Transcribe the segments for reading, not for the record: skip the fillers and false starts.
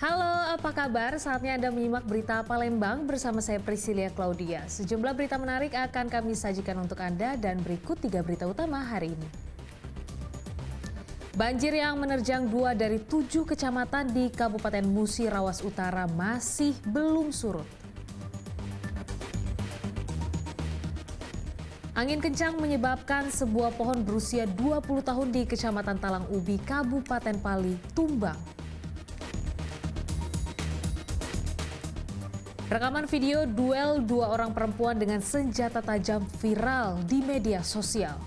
Halo, apa kabar? Saatnya Anda menyimak berita Palembang bersama saya Priscilia Claudia. Sejumlah berita menarik akan kami sajikan untuk Anda dan berikut 3 berita utama hari ini. Banjir yang menerjang 2 dari 7 kecamatan di Kabupaten Musi Rawas Utara masih belum surut. Angin kencang menyebabkan sebuah pohon berusia 20 tahun di Kecamatan Talang Ubi, Kabupaten Pali, tumbang. Rekaman video duel 2 orang perempuan dengan senjata tajam viral di media sosial.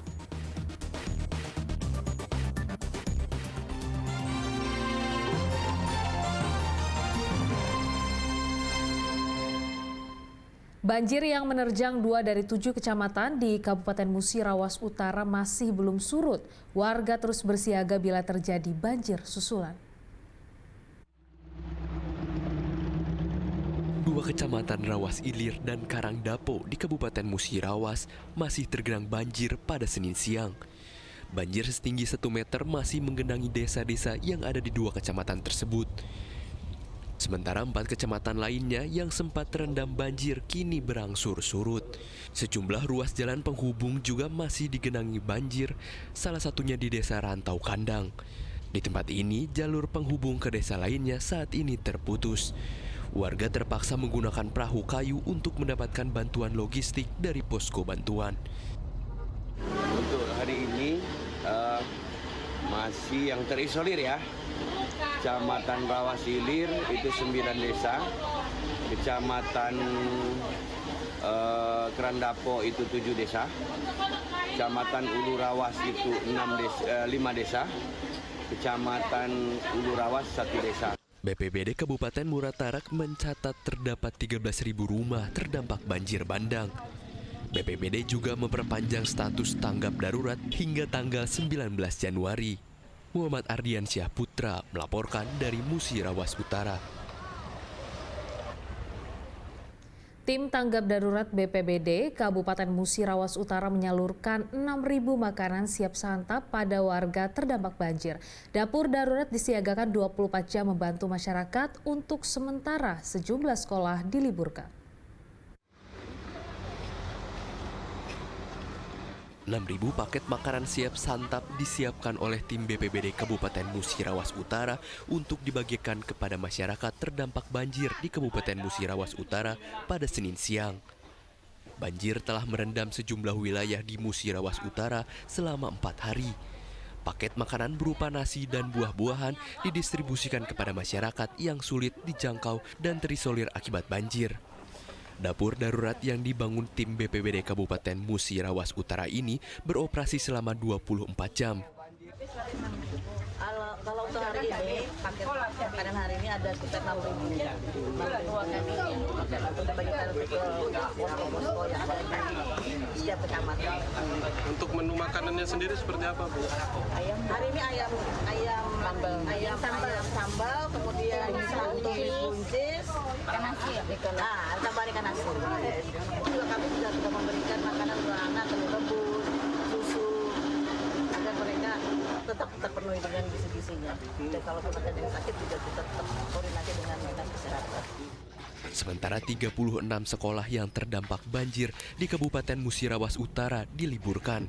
Banjir yang menerjang 2 dari 7 kecamatan di Kabupaten Musi Rawas Utara masih belum surut. Warga terus bersiaga bila terjadi banjir susulan. 2 kecamatan Rawas Ilir dan Karangdapo di Kabupaten Musi Rawas masih tergenang banjir pada Senin siang. Banjir setinggi 1 meter masih menggenangi desa-desa yang ada di 2 kecamatan tersebut. Sementara 4 kecamatan lainnya yang sempat terendam banjir kini berangsur surut. Sejumlah ruas jalan penghubung juga masih digenangi banjir, salah satunya di Desa Rantau Kandang. Di tempat ini, jalur penghubung ke desa lainnya saat ini terputus. Warga terpaksa menggunakan perahu kayu untuk mendapatkan bantuan logistik dari posko bantuan. Untuk hari ini masih yang terisolir ya. Kecamatan Rawas Ilir itu 9 desa, Kecamatan Kerandapo itu 7 desa, Kecamatan Ulu Rawas itu 5 desa, Kecamatan Ulu Rawas 1 desa. BPBD Kabupaten Muratarak mencatat terdapat 13.000 rumah terdampak banjir bandang. BPBD juga memperpanjang status tanggap darurat hingga tanggal 19 Januari. Muhammad Ardiansyah Putra melaporkan dari Musi Rawas Utara. Tim tanggap darurat BPBD Kabupaten Musi Rawas Utara menyalurkan 6.000 makanan siap santap pada warga terdampak banjir. Dapur darurat disiagakan 24 jam membantu masyarakat untuk sementara sejumlah sekolah diliburkan. 6.000 paket makanan siap santap disiapkan oleh tim BPBD Kabupaten Musi Rawas Utara untuk dibagikan kepada masyarakat terdampak banjir di Kabupaten Musi Rawas Utara pada Senin siang. Banjir telah merendam sejumlah wilayah di Musi Rawas Utara selama 4 hari. Paket makanan berupa nasi dan buah-buahan didistribusikan kepada masyarakat yang sulit dijangkau dan terisolir akibat banjir. Dapur darurat yang dibangun tim BPBD Kabupaten Musi Rawas Utara ini beroperasi selama 24 jam. Kalau untuk hari ini, paket makanan hari ini ada sekitar 6.000. Bantuan kami untuk bagikan ke posko-posko yang ada di setiap kecamatan. Untuk menu makanannya sendiri seperti apa, Bu? Hari ini ayam sambal, kemudian untuk buncis, ikan asin. Tambah ikan asin. Juga kami juga sudah memberikan makanan untuk anak, telur rebus, susu, agar mereka tetap terpenuhi dengan gizi-gizinya. Dan kalau ada yang sakit juga kita tetap koordinasi dengan dinas kesehatan. Sementara 36 sekolah yang terdampak banjir di Kabupaten Musi Rawas Utara diliburkan.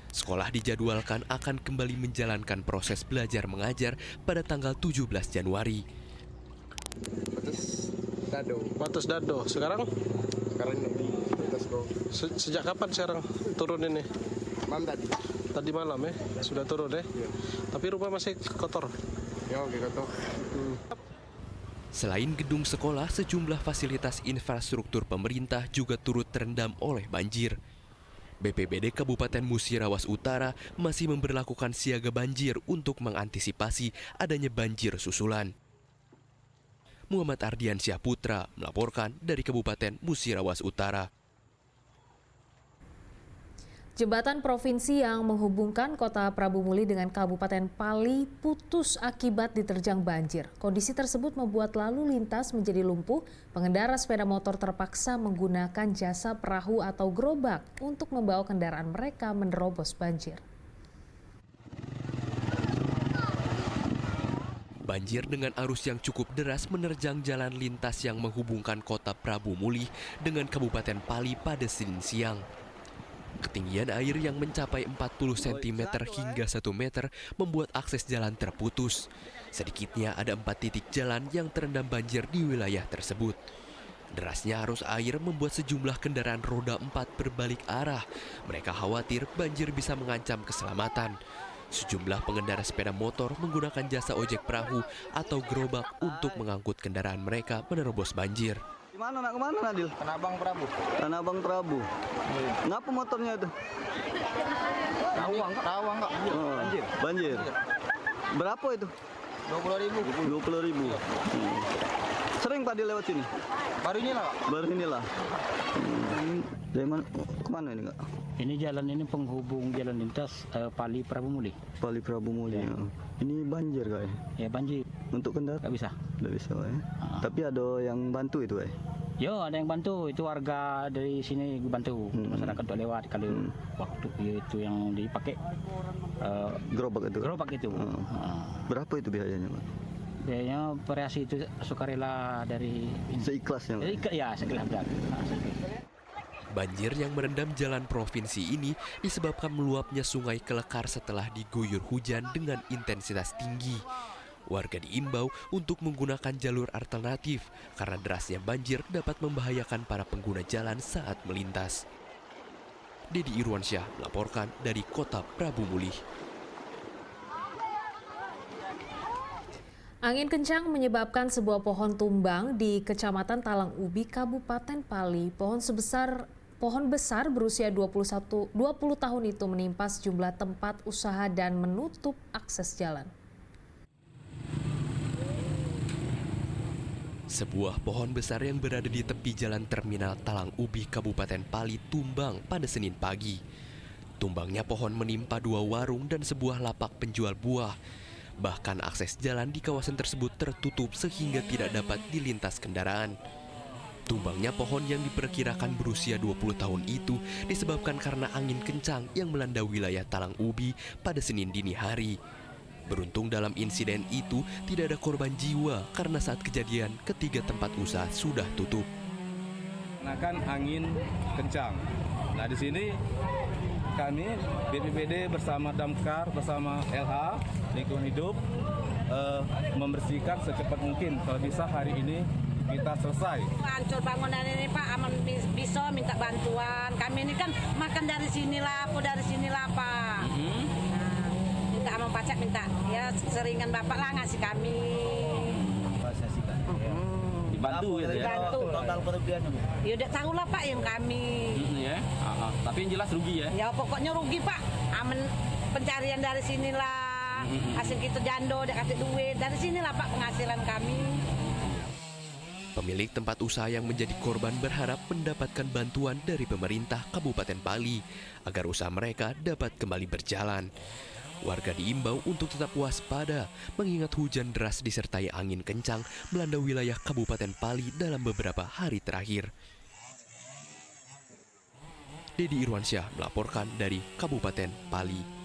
Sekolah dijadwalkan akan kembali menjalankan proses belajar mengajar pada tanggal 17 Januari. Batas Dado. Sekarang ini batas bawah. Sejak kapan sekarang turun ini? Malam tadi. Tadi malam ya? Sudah turun ya? Iya. Tapi rumah masih kotor. Ya oke kotor. Selain gedung sekolah, sejumlah fasilitas infrastruktur pemerintah juga turut terendam oleh banjir. BPBD Kabupaten Musi Rawas Utara masih memberlakukan siaga banjir untuk mengantisipasi adanya banjir susulan. Muhammad Ardiansyah Putra melaporkan dari Kabupaten Musi Rawas Utara. Jembatan provinsi yang menghubungkan kota Prabu Muli dengan Kabupaten Pali putus akibat diterjang banjir. Kondisi tersebut membuat lalu lintas menjadi lumpuh. Pengendara sepeda motor terpaksa menggunakan jasa perahu atau gerobak untuk membawa kendaraan mereka menerobos banjir. Banjir dengan arus yang cukup deras menerjang jalan lintas yang menghubungkan kota Prabu Mulih dengan Kabupaten Pali pada Senin siang. Ketinggian air yang mencapai 40 cm hingga 1 meter membuat akses jalan terputus. Sedikitnya ada 4 titik jalan yang terendam banjir di wilayah tersebut. Derasnya arus air membuat sejumlah kendaraan roda 4 berbalik arah. Mereka khawatir banjir bisa mengancam keselamatan. Sejumlah pengendara sepeda motor menggunakan jasa ojek perahu atau gerobak untuk mengangkut kendaraan mereka menerobos banjir. Gimana nak kemana Nadil? Tanah Abang Prabu. Tanah Abang Prabu. Ngapa motornya itu? Rawang kak. Banjir. Banjir. Berapa itu? 20.000. 20.000. Sering Pak lewat sini? Baru inilah kak. Baru inilah. Dari mana? Kemana ini kak? Ini jalan ini penghubung jalan lintas Pali Prabu Mulih. Pali Prabu Mulih. Ya. Ini banjir kak ya? Ya banjir. Untuk kendaraan? Nggak bisa. Nggak bisa kak ya? Tapi ada yang bantu itu kak ya? Yo, ada yang bantu. Itu warga dari sini bantu. Masyarakat untuk lewat kalau waktu itu yang dipakai Gerobak itu? gerobak itu. Berapa itu biayanya Pak? Biayanya variasi itu sukarela dari Seikhlasnya Pak? Ya, seikhlas. Banjir yang merendam jalan provinsi ini disebabkan meluapnya sungai Kelekar setelah diguyur hujan dengan intensitas tinggi. Warga diimbau untuk menggunakan jalur alternatif karena derasnya banjir dapat membahayakan para pengguna jalan saat melintas. Dedi Irwansyah melaporkan dari Kota Prabu Mulih. Angin kencang menyebabkan sebuah pohon tumbang di Kecamatan Talang Ubi, Kabupaten Pali. Pohon besar berusia 20 tahun itu menimpa sejumlah tempat usaha dan menutup akses jalan. Sebuah pohon besar yang berada di tepi jalan terminal Talang Ubi, Kabupaten Pali tumbang pada Senin pagi. Tumbangnya pohon menimpa 2 warung dan sebuah lapak penjual buah. Bahkan akses jalan di kawasan tersebut tertutup sehingga tidak dapat dilintas kendaraan. Tumbangnya pohon yang diperkirakan berusia 20 tahun itu disebabkan karena angin kencang yang melanda wilayah Talang Ubi pada Senin dini hari. Beruntung dalam insiden itu tidak ada korban jiwa karena saat kejadian ketiga tempat usaha sudah tutup. Karena kan angin kencang. Nah di sini kami BPBD bersama Damkar bersama LH Lingkungan Hidup membersihkan secepat mungkin. Kalau bisa hari ini kita selesai. Hancur bangunan ini Pak, aman bisa minta bantuan. Kami ini kan makan dari sinilah, Pak. Minta aman pajak minta, ya seringan Bapak lah ngasih kami. Dibantu gitu ya? Dibantu. Total kerugiannya Bu? Ya udah tahu lah Pak yang kami. Ya. Tapi yang jelas rugi ya? Ya pokoknya rugi Pak, aman pencarian dari sinilah. Hasil kita jando, dia kasih duit. Dari sinilah Pak penghasilan kami. Pemilik tempat usaha yang menjadi korban berharap mendapatkan bantuan dari pemerintah Kabupaten Pali agar usaha mereka dapat kembali berjalan. Warga diimbau untuk tetap waspada mengingat hujan deras disertai angin kencang melanda wilayah Kabupaten Pali dalam beberapa hari terakhir. Dedi Irwansyah melaporkan dari Kabupaten Pali.